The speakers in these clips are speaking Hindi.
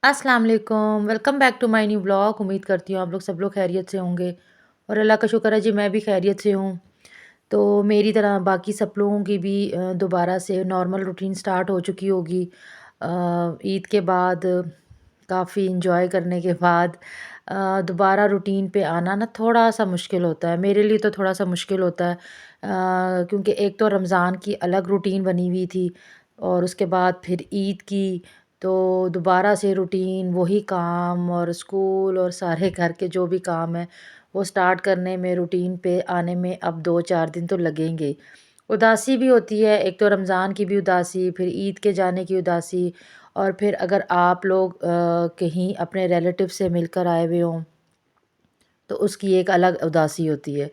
अस्सलाम वालेकुम, welcome back to my new blog. उम्मीद करती हूँ आप लोग सब लोग खैरियत से होंगे और अल्लाह का शुक्र है जी मैं भी खैरियत से हूँ। तो मेरी तरह बाकी सब लोगों की भी दोबारा से नॉर्मल रूटीन स्टार्ट हो चुकी होगी। ईद के बाद काफ़ी इंजॉय करने के बाद दोबारा रूटीन पे आना ना थोड़ा-सा मुश्किल होता है। मेरे लिए तो थोड़ा-सा मुश्किल होता है क्योंकि एक तो रमज़ान की अलग रूटीन बनी हुई थी और उसके बाद फिर ईद की, तो दोबारा से रूटीन वही काम और स्कूल और सारे घर के जो भी काम है वो स्टार्ट करने में रूटीन पे आने में अब 2-4 दिन तो लगेंगे ही। उदासी भी होती है, एक तो रमज़ान की भी उदासी, फिर ईद के जाने की उदासी और फिर अगर आप लोग कहीं अपने रिलेटिव से मिलकर आए हुए हों, तो उसकी एक अलग उदासी होती है।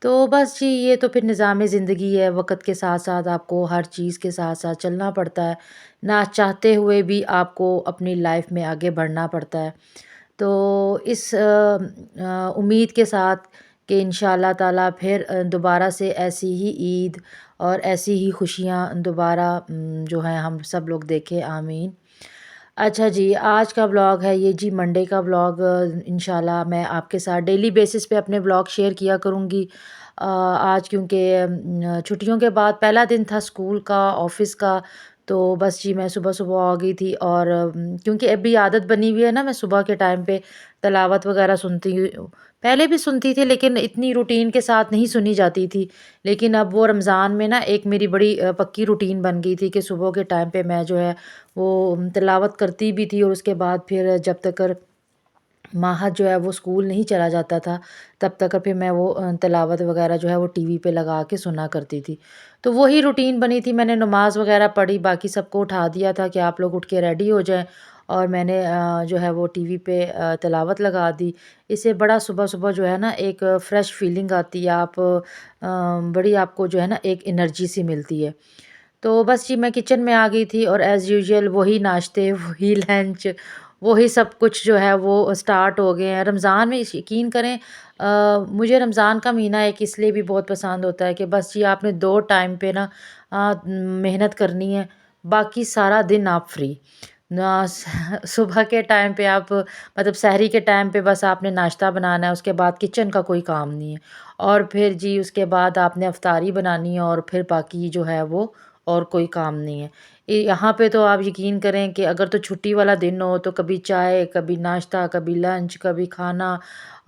तो बस जी ये तो फिर निज़ाम ज़िंदगी है, वक़्त के साथ-साथ आपको हर चीज़ के साथ-साथ चलना पड़ता है। ना चाहते हुए भी आपको अपनी लाइफ़ में आगे बढ़ना पड़ता है। तो इस उम्मीद के साथ कि इंशाअल्लाह ताला फिर दोबारा से ऐसी ही ईद और ऐसी ही खुशियाँ दोबारा जो है हम सब लोग देखें, आमीन। अच्छा जी, आज का व्लॉग है ये जी मंडे का व्लॉग। इंशाल्लाह मैं आपके साथ डेली बेसिस पे अपने व्लॉग शेयर किया करूँगी। आज क्योंकि छुट्टियों के बाद पहला दिन था स्कूल का, ऑफ़िस का, तो बस जी मैं सुबह-सुबह आ गई थी और क्योंकि अभी आदत बनी हुई है ना, मैं सुबह के टाइम पे तिलावत वगैरह सुनती हूँ। पहले भी सुनती थी लेकिन इतनी रूटीन के साथ नहीं सुनी जाती थी। लेकिन अब वो रमज़ान में ना एक मेरी बड़ी पक्की रूटीन बन गई थी कि सुबह के टाइम पे मैं जो है वो तिलावत करती भी थी और उसके बाद फिर जब तक माहद जो है वो स्कूल नहीं चला जाता था, तब तक फिर मैं वो तिलावत वगैरह जो है वो टीवी पे लगा के सुना करती थी। तो वही रूटीन बनी थी, मैंने नमाज़ वगैरह पढ़ी, बाकी सबको उठा दिया था कि आप लोग उठ के रेडी हो जाएँ और मैंने जो है वो टीवी पे तिलावत लगा दी। इससे बड़ा सुबह-सुबह जो है ना एक फ्रेश फीलिंग आती है, आप बड़ी आपको जो है ना एक एनर्जी सी मिलती है। तो बस जी मैं किचन में आ गई थी और एज़ यूजुअल वही नाश्ते, वही लंच, वही सब कुछ जो है वो स्टार्ट हो गए हैं। रमज़ान में यकीन करें, मुझे रमज़ान का महीना एक इसलिए भी बहुत पसंद होता है कि बस जी आपने 2 टाइम पे ना मेहनत करनी है, बाकी सारा दिन आप फ्री। ना स सुबह के टाइम पे आप मतलब सहरी के टाइम पे बस आपने नाश्ता बनाना है, उसके बाद किचन का कोई काम नहीं है और फिर जी उसके बाद आपने इफ्तारी बनानी है और फिर बाकी जो है वो और कोई काम नहीं है। यहाँ पे तो आप यकीन करें कि अगर तो छुट्टी वाला दिन हो तो कभी चाय, कभी नाश्ता, कभी लंच, कभी खाना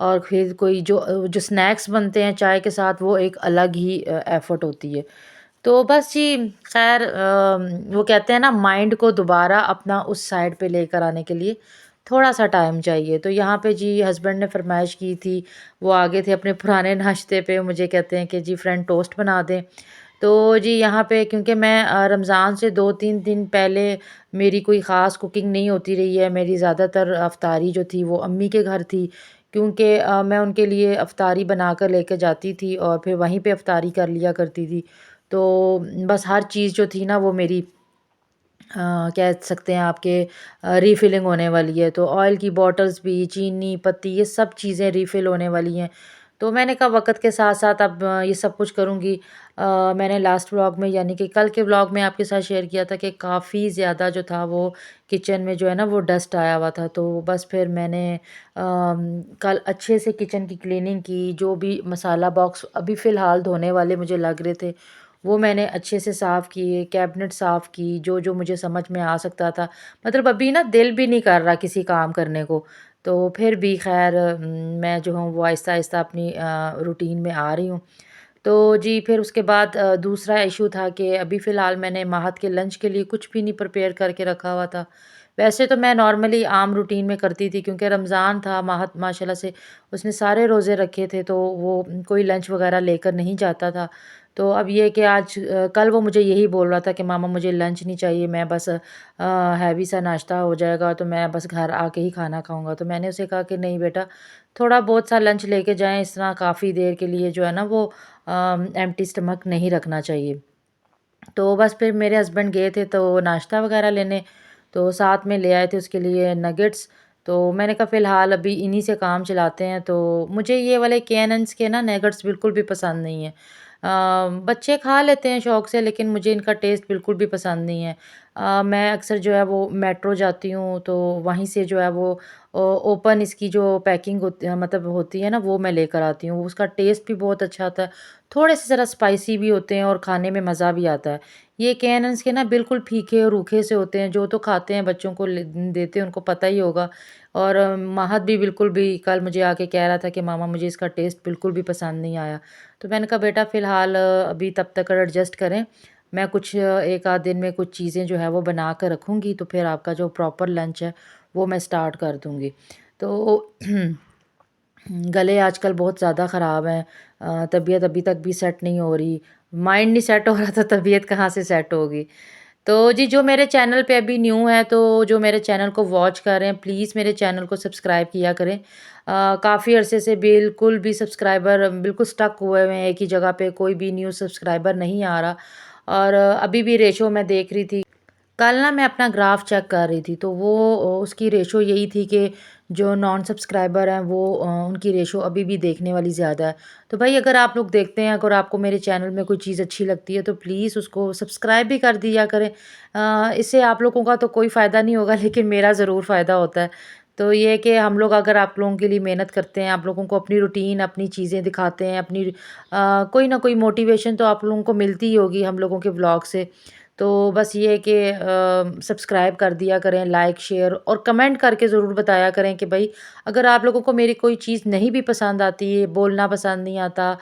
और फिर कोई जो स्नैक्स बनते हैं चाय के साथ वो एक अलग ही एफ़र्ट होती है। तो बस जी ख़ैर वो कहते हैं ना माइंड को दोबारा अपना उस साइड पे लेकर आने के लिए थोड़ा-सा टाइम चाहिए। तो यहाँ पे जी हस्बैंड ने फ़रमाइश की थी, वो आ गए थे अपने पुराने नाश्ते पे, मुझे कहते हैं कि जी फ्रेंड टोस्ट बना दें। तो जी यहाँ पे क्योंकि मैं रमज़ान से 2-3 दिन पहले मेरी कोई ख़ास कुकिंग नहीं होती रही है। मेरी ज़्यादातर अफ़्तारी जो थी वो अम्मी के घर थी क्योंकि मैं उनके लिए अफ़्तारी बनाकर लेके जाती थी और फिर वहीं पे अफ़्तारी कर लिया करती थी। तो बस हर चीज़ जो थी ना वो मेरी कह सकते हैं आपके रिफ़िलिंग होने वाली है। तो ऑयल की बॉटल्स भी, चीनी, पत्ती ये सब चीज़ें रिफ़िल होने वाली हैं। तो मैंने कहा वक़्त के साथ-साथ अब ये सब कुछ करूँगी। मैंने लास्ट व्लॉग में यानी कि कल के व्लॉग में आपके साथ शेयर किया था कि काफ़ी ज़्यादा जो था वो किचन में जो है ना वो डस्ट आया हुआ था। तो बस फिर मैंने कल अच्छे से किचन की क्लीनिंग की, जो भी मसाला बॉक्स अभी फ़िलहाल धोने वाले मुझे लग रहे थे वो मैंने अच्छे से साफ़ किए, कैबिनेट साफ़ की, जो-जो मुझे समझ में आ सकता था। मतलब अभी ना दिल भी नहीं कर रहा किसी काम करने को, तो फिर भी ख़ैर मैं जो हूँ वो आहिस्ता-आहिस्ता अपनी रूटीन में आ रही हूँ। तो जी फिर उसके बाद दूसरा इश्यू था कि अभी फ़िलहाल मैंने माहद के लंच के लिए कुछ भी नहीं प्रिपेयर करके रखा हुआ था। वैसे तो मैं नॉर्मली आम रूटीन में करती थी क्योंकि रमज़ान था, माहद माशाल्लाह से उसने सारे रोज़े रखे थे तो वो कोई लंच वग़ैरह लेकर नहीं जाता था। तो अब ये है कि आज कल वो मुझे यही बोल रहा था कि मामा मुझे लंच नहीं चाहिए, मैं बस हैवी सा नाश्ता हो जाएगा तो मैं बस घर आके ही खाना खाऊँगा। तो मैंने उसे कहा कि नहीं बेटा, थोड़ा बहुत सा लंच लेके जाएँ, इस तरह काफ़ी देर के लिए जो है ना वो एम्प्टी स्टमक नहीं रखना चाहिए। तो बस फिर मेरे हस्बैंड गए थे तो नाश्ता वग़ैरह लेने, तो साथ में ले आए थे उसके लिए नगेट्स। तो मैंने कहा फ़िलहाल अभी इन्हीं से काम चलाते हैं। तो मुझे ये वाले केएनएन्स के ना नगेट्स बिल्कुल भी पसंद नहीं है। बच्चे खा लेते हैं शौक से लेकिन मुझे इनका टेस्ट बिल्कुल भी पसंद नहीं है। मैं अक्सर जो है वो मेट्रो जाती हूँ, तो वहीं से जो है वो ओपन इसकी जो पैकिंग होती मतलब होती है ना, वो मैं लेकर आती हूँ। उसका टेस्ट भी बहुत अच्छा आता है, थोड़े से ज़रा स्पाइसी भी होते हैं और खाने में मज़ा भी आता है। ये कैनन्स के ना बिल्कुल फीके और रूखे से होते हैं, जो तो खाते हैं बच्चों को देते हैं उनको पता ही होगा। और महद भी बिल्कुल भी कल मुझे आके कह रहा था कि मामा मुझे इसका टेस्ट बिल्कुल भी पसंद नहीं आया। तो मैंने कहा बेटा फ़िलहाल अभी तब तक एडजस्ट करें, मैं कुछ 1 आध दिन में कुछ चीज़ें जो है वो बना कर रखूँगी, तो फिर आपका जो प्रॉपर लंच है वो मैं स्टार्ट कर दूँगी। तो गले आजकल बहुत ज़्यादा ख़राब हैं, तबीयत अभी तक भी सेट नहीं हो रही, माइंड नहीं सेट हो रहा तो तबीयत कहाँ से सेट होगी। तो जी, जो मेरे चैनल पे अभी न्यू है, तो जो मेरे चैनल को वॉच कर रहे हैं, प्लीज़ मेरे चैनल को सब्सक्राइब किया करें। काफ़ी अरसे से बिल्कुल भी सब्सक्राइबर बिल्कुल स्टक हुए हुए हैं एक ही जगह पे, कोई भी न्यू सब्सक्राइबर नहीं आ रहा। और अभी भी रेशो मैं देख रही थी, कल ना मैं अपना ग्राफ चेक कर रही थी, तो वो उसकी रेशो यही थी कि जो नॉन सब्सक्राइबर हैं वो उनकी रेशो अभी भी देखने वाली ज़्यादा है। तो भाई अगर आप लोग देखते हैं, अगर आपको मेरे चैनल में कोई चीज़ अच्छी लगती है तो प्लीज़ उसको सब्सक्राइब भी कर दिया करें। इससे आप लोगों का तो कोई फ़ायदा नहीं होगा, लेकिन मेरा ज़रूर फ़ायदा होता है। तो ये है कि हम लोग अगर आप लोगों के लिए मेहनत करते हैं, आप लोगों को अपनी रूटीन, अपनी चीज़ें दिखाते हैं, अपनी कोई ना कोई मोटिवेशन तो आप लोगों को मिलती ही होगी हम लोगों के व्लॉग से। तो बस ये है कि सब्सक्राइब कर दिया करें, लाइक, शेयर और कमेंट करके ज़रूर बताया करें कि भई अगर आप लोगों को मेरी कोई चीज़ नहीं भी पसंद आती है, बोलना पसंद नहीं आता,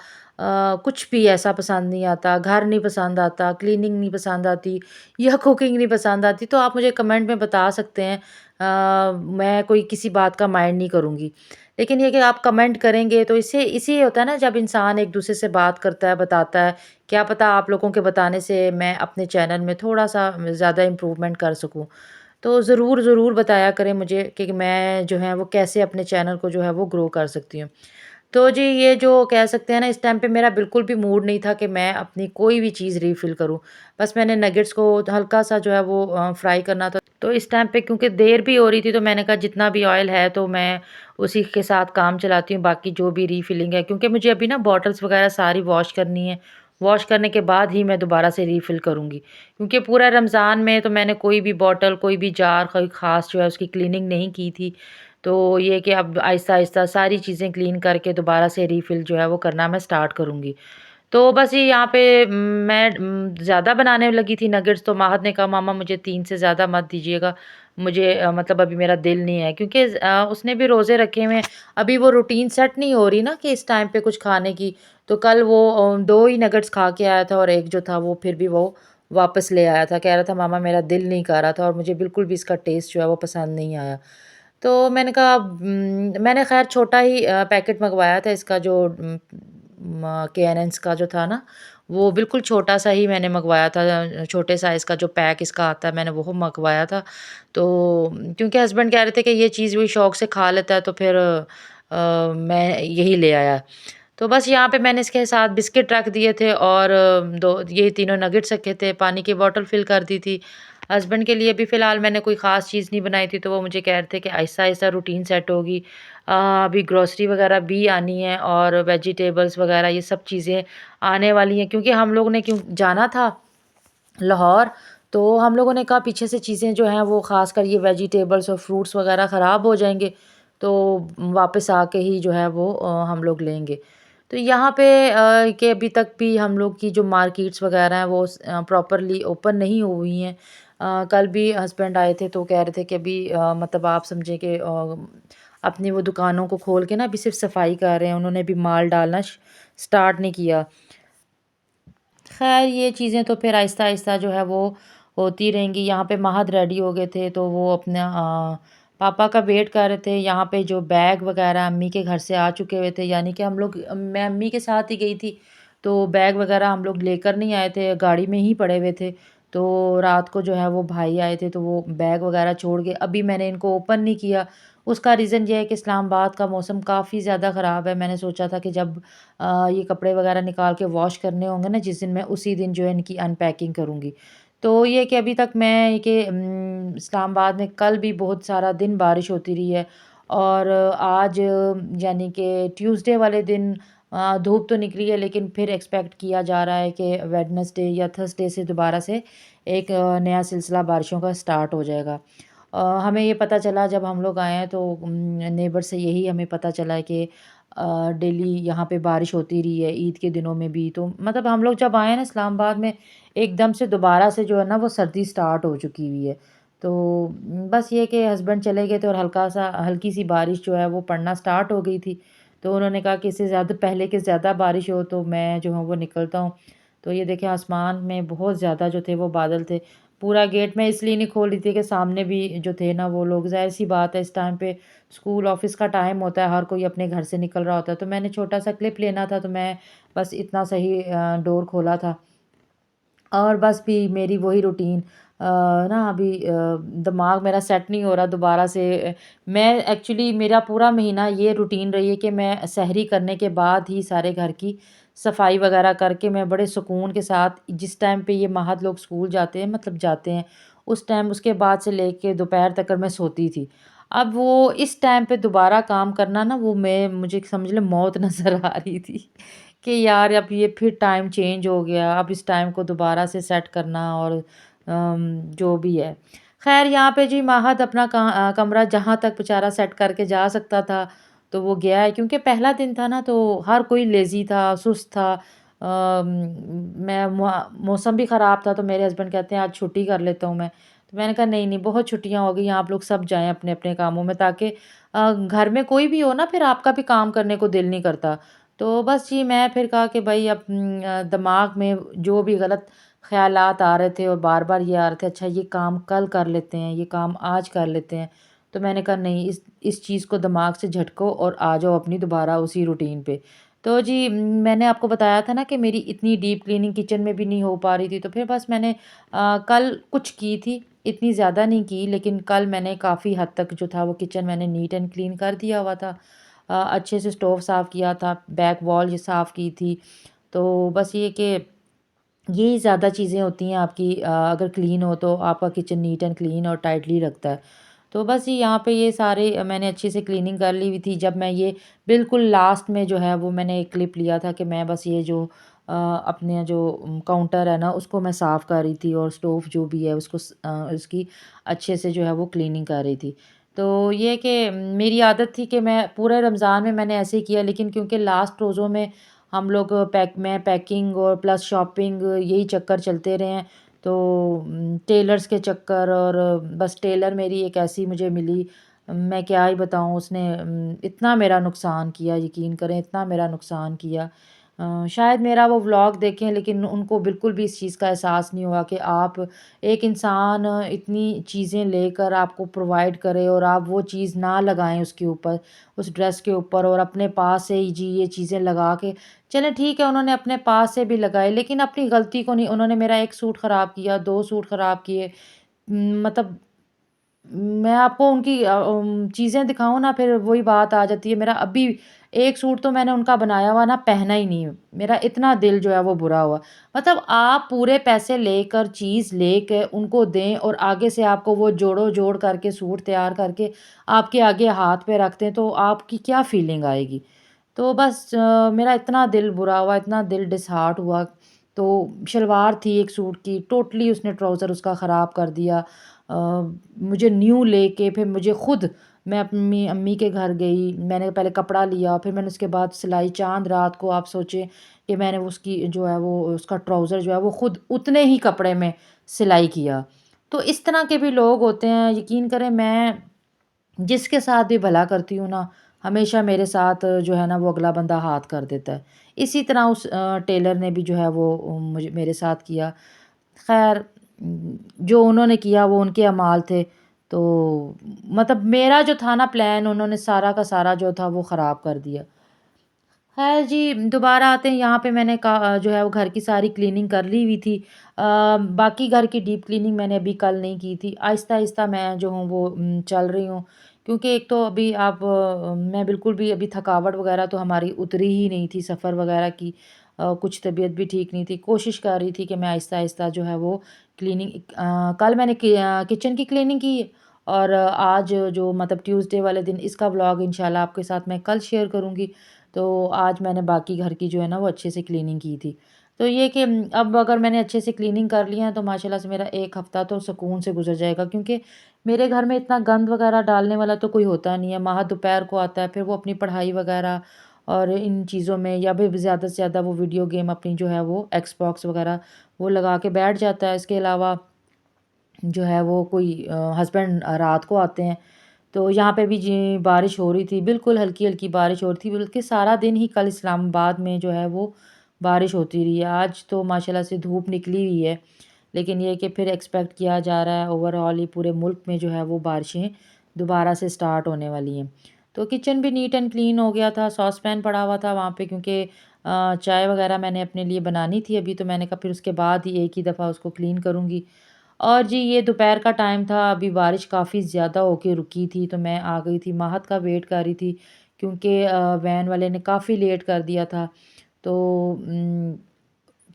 कुछ भी ऐसा पसंद नहीं आता, घर नहीं पसंद आता, क्लीनिंग नहीं पसंद आती या कुकिंग नहीं पसंद आती, तो आप मुझे कमेंट में बता सकते हैं। मैं कोई किसी बात का माइंड नहीं करूँगी। लेकिन ये कि आप कमेंट करेंगे तो इससे इसी होता है ना, जब इंसान एक-दूसरे से बात करता है, बताता है, क्या पता आप लोगों के बताने से मैं अपने चैनल में थोड़ा-सा ज़्यादा इम्प्रूवमेंट कर सकूँ। तो ज़रूर, ज़रूर बताया करें मुझे कि मैं जो है वो कैसे अपने चैनल को जो है वो ग्रो कर सकती हूँ। तो जी, ये जो कह सकते हैं ना, इस टाइम पे मेरा बिल्कुल भी मूड नहीं था कि मैं अपनी कोई भी चीज़ रीफ़िल करूँ। बस मैंने नगेट्स को हल्का-सा जो है वो फ्राई करना था। तो इस टाइम पे क्योंकि देर भी हो रही थी, तो मैंने कहा जितना भी ऑयल है तो मैं उसी के साथ काम चलाती हूँ, बाकी जो भी रीफ़िलिंग है, क्योंकि मुझे अभी ना बॉटल्स वग़ैरह सारी वॉश करनी है। वॉश करने के बाद ही मैं दोबारा से रीफ़िल करूँगी। क्योंकि पूरा रमज़ान में तो मैंने कोई भी बॉटल, कोई भी जार, कोई ख़ास जो है उसकी क्लीनिंग नहीं की थी। तो ये कि अब आहिस्ता-आहिस्ता सारी चीज़ें क्लीन करके दोबारा से रीफ़िल जो है वो करना मैं स्टार्ट करूँगी। तो बस ये यहाँ पे मैं ज़्यादा बनाने लगी थी नगेट्स, तो माहद ने कहा मामा मुझे 3 से ज़्यादा मत दीजिएगा। मुझे मतलब अभी मेरा दिल नहीं है, क्योंकि उसने भी रोज़े रखे हुए हैं। अभी वो रूटीन सेट नहीं हो रही ना कि इस टाइम पे कुछ खाने की। तो कल वो 2 ही नगेट्स खा के आया था और एक जो था वो फिर भी वो वापस ले आया था। कह रहा था मामा मेरा दिल नहीं कर रहा था और मुझे बिल्कुल भी इसका टेस्ट जो है वो पसंद नहीं आया। तो मैंने कहा मैंने ख़ैर छोटा ही पैकेट मँगवाया था इसका, जो केएनएन्स का जो था ना, वो बिल्कुल छोटा-सा ही मैंने मँगवाया था। छोटे साइज़ का जो पैक इसका आता है, मैंने वो मँगवाया था। तो क्योंकि हस्बैंड कह रहे थे कि ये चीज़ भी शौक से खा लेता है, तो फिर मैं यही ले आया। तो बस यहाँ पे मैंने इसके साथ बिस्किट रख दिए थे और 2 ये तीनों नगेट्स रखे थे, पानी की बॉटल फ़िल कर दी थी। हस्बैंड के लिए भी फ़िलहाल मैंने कोई ख़ास चीज़ नहीं बनाई थी, तो वो मुझे कह रहे थे कि आहिस्ता-आहिस्ता रूटीन सेट होगी। अभी ग्रोसरी वग़ैरह भी आनी है और वेजिटेबल्स वग़ैरह ये सब चीज़ें आने वाली हैं, क्योंकि हम लोगों ने जाना था लाहौर, तो हम लोगों ने कहा पीछे से चीज़ें जो हैं वो ख़ासकर ये वेजिटेबल्स और फ्रूट्स वग़ैरह ख़राब हो जाएँगे, तो वापस आके ही जो है वो हम लोग लेंगे। तो यहाँ पे कि अभी तक भी हम लोग की जो मार्केट्स वग़ैरह हैं वो प्रॉपरली ओपन नहीं हुई हैं। कल भी हस्बैंड आए थे तो कह रहे थे कि अभी मतलब आप समझें कि अपनी वो दुकानों को खोल के ना अभी सिर्फ़ सफाई कर रहे हैं, उन्होंने अभी माल डालना स्टार्ट नहीं किया। ख़ैर ये चीज़ें तो फिर आहिस्ता-आहिस्ता जो है वो होती रहेंगी। यहाँ पे महद रेडी हो गए थे, तो वो अपना पापा का वेट कर रहे थे। यहाँ पे जो बैग वग़ैरह अम्मी के घर से आ चुके हुए थे, यानी कि हम लोग मैं अम्मी के साथ ही गई थी, तो बैग वग़ैरह हम लोग लेकर नहीं आए थे, गाड़ी में ही पड़े हुए थे। तो रात को जो है वो भाई आए थे, तो वो बैग वग़ैरह छोड़ के अभी मैंने इनको ओपन नहीं किया। उसका रीज़न ये है कि इस्लामाबाद का मौसम काफ़ी ज़्यादा ख़राब है। मैंने सोचा था कि जब ये कपड़े वगैरह निकाल के वॉश करने होंगे ना जिस दिन, मैं उसी दिन जो है इनकी अनपैकिंग करूँगी। तो ये कि अभी तक मैं ये कि इस्लामाबाद में कल भी बहुत सारा दिन बारिश होती रही है और आज यानी कि ट्यूसडे वाले दिन धूप तो निकली है लेकिन फिर एक्सपेक्ट किया जा रहा है कि वेडनेसडे या थर्सडे से दोबारा से एक नया सिलसिला बारिशों का स्टार्ट हो जाएगा। हमें ये पता चला जब हम लोग आए हैं तो नेबर से यही हमें पता चला है कि डेली यहाँ पे बारिश होती रही है ईद के दिनों में भी। तो मतलब हम लोग जब आए ना इस्लामाबाद में एकदम से दोबारा से जो है ना वो सर्दी स्टार्ट हो चुकी हुई है। तो बस ये कि हस्बैंड चले गए थे और हल्की सी बारिश जो है वो पड़ना स्टार्ट हो गई थी। तो उन्होंने कहा कि इससे ज़्यादा पहले कि ज़्यादा बारिश हो तो मैं जो हूँ वो निकलता हूँ। तो ये देखें आसमान में बहुत ज़्यादा जो थे वो बादल थे। पूरा गेट मैं इसलिए नहीं खोल रही थी कि सामने भी जो थे ना वो लोग, ज़ाहिर-सी बात है इस टाइम पे स्कूल ऑफ़िस का टाइम होता है, हर कोई अपने घर से निकल रहा होता है। तो मैंने छोटा-सा क्लिप लेना था तो मैं बस इतना सा ही डोर खोला था। और बस भी मेरी वही रूटीन ना अभी दिमाग मेरा सेट नहीं हो रहा दोबारा से। मैं एक्चुअली मेरा पूरा महीना ये रूटीन रही है कि मैं सहरी करने के बाद ही सारे घर की सफाई वगैरह करके मैं बड़े सुकून के साथ जिस टाइम पे ये महद लोग स्कूल जाते हैं मतलब जाते हैं उस टाइम उसके बाद से लेके दोपहर तक मैं सोती थी। अब वो इस टाइम पे दोबारा काम करना ना वो मैं मुझे समझ ले मौत नज़र आ रही थी कि यार अब ये फिर टाइम चेंज हो गया, अब इस टाइम को दोबारा से सेट करना और जो भी है। ख़ैर यहाँ पे जी माहद अपना कमरा जहाँ तक बेचारा सेट करके जा सकता था, तो वो गया है क्योंकि पहला दिन था ना तो हर कोई लेज़ी था, सुस्त था। मैं मौसम भी ख़राब था तो मेरे हस्बैंड कहते हैं आज छुट्टी कर लेता हूँ मैं। तो मैंने कहा नहीं, नहीं बहुत छुट्टियाँ हो गई हैं, आप लोग सब जाएँ अपने-अपने कामों में ताकि घर में कोई भी हो ना फिर आपका भी काम करने को दिल नहीं करता। तो बस जी मैं फिर कहा कि भई अब दिमाग में जो भी गलत ख़्यालात आ रहे थे और बार-बार ये आ रहे थे अच्छा ये काम कल कर लेते हैं, ये काम आज कर लेते हैं। तो मैंने कहा नहीं इस चीज़ को दिमाग से झटको और आ जाओ अपनी दोबारा उसी रूटीन पे। तो जी मैंने आपको बताया था ना कि मेरी इतनी डीप क्लीनिंग किचन में भी नहीं हो पा रही थी, तो फिर बस मैंने कल कुछ की थी, इतनी ज़्यादा नहीं की लेकिन कल मैंने काफ़ी हद तक जो था वो किचन मैंने नीट एंड क्लीन कर दिया हुआ था। अच्छे से स्टोव साफ़ किया था, बैक वॉल ये साफ़ की थी। तो बस ये कि यही ज़्यादा चीज़ें होती हैं आपकी अगर क्लीन हो तो आपका किचन नीट एंड क्लीन और टाइटली रखता है। तो बस ये यहाँ पे ये सारे मैंने अच्छे से क्लीनिंग कर ली हुई थी। जब मैं ये बिल्कुल लास्ट में जो है वो मैंने एक क्लिप लिया था कि मैं बस ये जो अपने जो काउंटर है ना उसको मैं साफ़ कर रही थी और स्टोव जो भी है उसकी अच्छे से जो है वो क्लीनिंग कर रही थी। तो ये कि मेरी आदत थी कि मैं पूरे रमज़ान में मैंने ऐसे ही किया लेकिन क्योंकि लास्ट रोज़ों में हम लोग पैकिंग और प्लस शॉपिंग यही चक्कर चलते रहे हैं। तो टेलर्स के चक्कर और बस टेलर मेरी एक ऐसी मुझे मिली, मैं क्या ही बताऊँ उसने इतना मेरा नुकसान किया यकीन करें इतना मेरा नुकसान किया। शायद मेरा वो व्लॉग देखें लेकिन उनको बिल्कुल भी इस चीज़ का एहसास नहीं हुआ कि आप एक इंसान इतनी चीज़ें लेकर आपको प्रोवाइड करे और आप वो चीज़ ना लगाएँ उसके ऊपर, उस ड्रेस के ऊपर और अपने पास से ही जी ये चीज़ें लगा के चलें ठीक है उन्होंने अपने पास से भी लगाए लेकिन अपनी गलती को नहीं उन्होंने मेरा 1 सूट ख़राब किया, 2 सूट ख़राब किए। मतलब मैं आपको उनकी चीज़ें दिखाऊँ ना फिर वही बात आ जाती है। मेरा अभी 1 सूट तो मैंने उनका बनाया हुआ ना पहना ही नहीं है। मेरा इतना दिल जो है वो बुरा हुआ। मतलब आप पूरे पैसे लेकर चीज़ लेके उनको दें और आगे से आपको वो जोड़-जोड़ करके सूट तैयार करके आपके आगे हाथ पे रखते हैं तो आपकी क्या फ़ीलिंग आएगी? तो बस मेरा इतना दिल बुरा हुआ, इतना दिल डिसहार्ट हुआ। तो शलवार थी एक सूट की, टोटली उसने ट्राउज़र उसका ख़राब कर दिया। मुझे न्यू लेके फिर मुझे खुद मैं अपनी अम्मी के घर गई, मैंने पहले कपड़ा लिया, फिर मैंने उसके बाद सिलाई चाँद रात को आप सोचें कि मैंने उसकी जो है वो उसका ट्राउज़र जो है वो खुद उतने ही कपड़े में सिलाई किया। तो इस तरह के भी लोग होते हैं, यकीन करें मैं जिसके साथ भी भला करती हूँ ना, हमेशा मेरे साथ जो है ना वो अगला बंदा हाथ कर देता है। इसी तरह उस टेलर ने भी जो है वो मुझे मेरे साथ किया। ख़ैर जो उन्होंने किया वो उनके अमाल थे। तो मतलब मेरा जो था ना प्लान उन्होंने सारा का सारा जो था वो ख़राब कर दिया। ख़ैर जी, दोबारा आते हैं यहाँ पे मैंने जो है वो घर की सारी क्लीनिंग कर ली हुई थी। बाकी घर की डीप क्लीनिंग मैंने अभी कल नहीं की थी। आहिस्ता-आहिस्ता मैं जो हूँ वो चल रही हूँ। क्योंकि एक तो अभी आप मैं बिल्कुल भी अभी थकावट वग़ैरह तो हमारी उतरी ही नहीं थी सफ़र वग़ैरह की। कुछ तबीयत भी ठीक नहीं थी। कोशिश कर रही थी कि मैं आहिस्ता-आहिस्ता जो है वो क्लीनिंग कल मैंने किचन की क्लीनिंग की और आज जो मतलब ट्यूज़डे वाले दिन इसका व्लॉग इंशाल्लाह आपके साथ मैं कल शेयर करूँगी। तो आज मैंने बाकी घर की जो है ना वो अच्छे से क्लीनिंग की थी। तो ये कि अब अगर मैंने अच्छे से क्लीनिंग कर लिया है तो माशाल्लाह से मेरा 1 हफ़्ता तो सुकून से गुज़र जाएगा, क्योंकि मेरे घर में इतना गंद वग़ैरह डालने वाला तो कोई होता नहीं है। माह दोपहर को आता है, फिर वो अपनी पढ़ाई वग़ैरह और इन चीज़ों में, या फिर ज़्यादा से ज़्यादा वो वीडियो गेम अपनी जो है वो एक्सबॉक्स वग़ैरह वो लगा के बैठ जाता है। इसके अलावा जो है वो कोई हस्बैंड रात को आते हैं। तो यहाँ पे भी जी बारिश हो रही थी, बिल्कुल हल्की-हल्की बारिश हो रही थी, बल्कि सारा दिन ही कल इस्लामाबाद में जो है वो बारिश होती रही है। आज तो माशाल्लाह से धूप निकली हुई है, लेकिन ये है कि फिर एक्सपेक्ट किया जा रहा है ओवरऑल ही पूरे मुल्क में जो है वो बारिशें दोबारा से स्टार्ट होने वाली हैं। तो किचन भी नीट एंड क्लीन हो गया था, सॉस पैन पड़ा हुआ था वहाँ पे, क्योंकि चाय वग़ैरह मैंने अपने लिए बनानी थी अभी, तो मैंने कहा फिर उसके बाद ही एक ही दफ़ा उसको क्लीन करूँगी। और जी ये दोपहर का टाइम था, अभी बारिश काफ़ी ज़्यादा होके रुकी थी, तो मैं आ गई थी, माहत का वेट कर रही थी, क्योंकि वैन वाले ने काफ़ी लेट कर दिया था। तो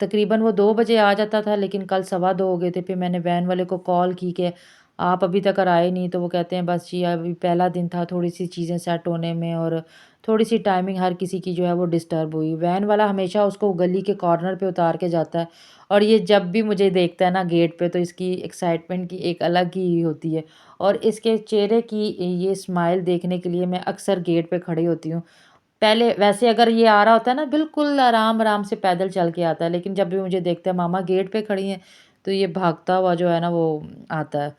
तकरीबन वो 2 बजे आ जाता था, लेकिन कल सवा 2 हो गए थे। फिर मैंने वैन वाले को कॉल की कि आप अभी तक आए नहीं, तो वो कहते हैं बस जी अभी पहला दिन था, थोड़ी-सी चीज़ें सेट होने में और थोड़ी-सी टाइमिंग हर किसी की जो है वो डिस्टर्ब हुई। वैन वाला हमेशा उसको गली के कॉर्नर पे उतार के जाता है, और ये जब भी मुझे देखता है ना गेट पे, तो इसकी एक्साइटमेंट की एक अलग ही होती है, और इसके चेहरे की ये स्माइल देखने के लिए मैं अक्सर गेट पे खड़ी होती हूँ। पहले वैसे अगर ये आ रहा होता है ना, बिल्कुल आराम-आराम से पैदल चल के आता है, लेकिन जब भी मुझे देखता है मामा गेट पे खड़ी हैं, तो ये भागता हुआ जो है ना वो आता है।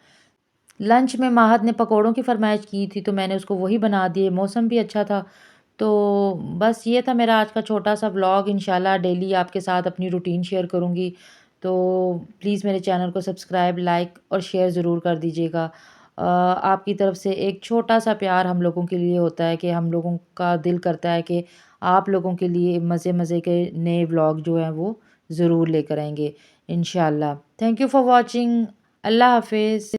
लंच में माहद ने पकौड़ों की फ़रमाइश की थी, तो मैंने उसको वही बना दिए, मौसम भी अच्छा था। तो बस ये था मेरा आज का छोटा-सा व्लॉग, इंशाल्लाह डेली आपके साथ अपनी रूटीन शेयर करूँगी। तो प्लीज़ मेरे चैनल को सब्सक्राइब, लाइक और शेयर ज़रूर कर दीजिएगा। आपकी तरफ से एक छोटा-सा प्यार हम लोगों के लिए होता है कि हम लोगों का दिल करता है कि आप लोगों के लिए मज़े-मज़े के नए व्लॉग जो हैं वो ज़रूर लेकर आएँगे, इंशाल्लाह। Thank you for watching. अल्लाह हाफ़िज़।